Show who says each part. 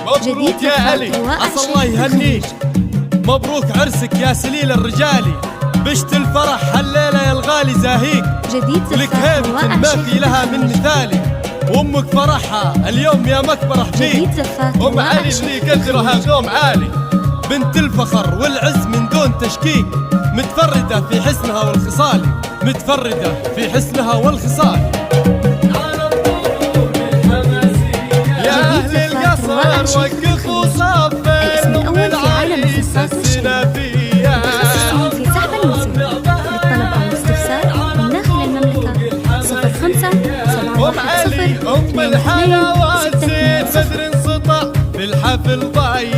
Speaker 1: مبروك يا علي، عسى الله يهنيك. مبروك عرسك يا سليل الرجالي، بشت الفرح هالليلة يا الغالي زاهيك. لك هيبة ما في لها من مثالي، وامك فرحها اليوم يا مكبر حبيب. ام علي اللي قدرها قوم عالي، بنت الفخر والعز من دون تشكيك، متفردة في حسنها والخصال، متفردة في حسنها والخصال. يا أهل القصر وقفوا صفين،
Speaker 2: الاسم الأول في عالم القصاص
Speaker 1: السنافية.
Speaker 2: في سحب الموسيقى. للطلب أو الاستفسار من داخل المملكة 05
Speaker 1: أم علي أم الحلاوات، زين بدر انسطع في الحفل ضايع.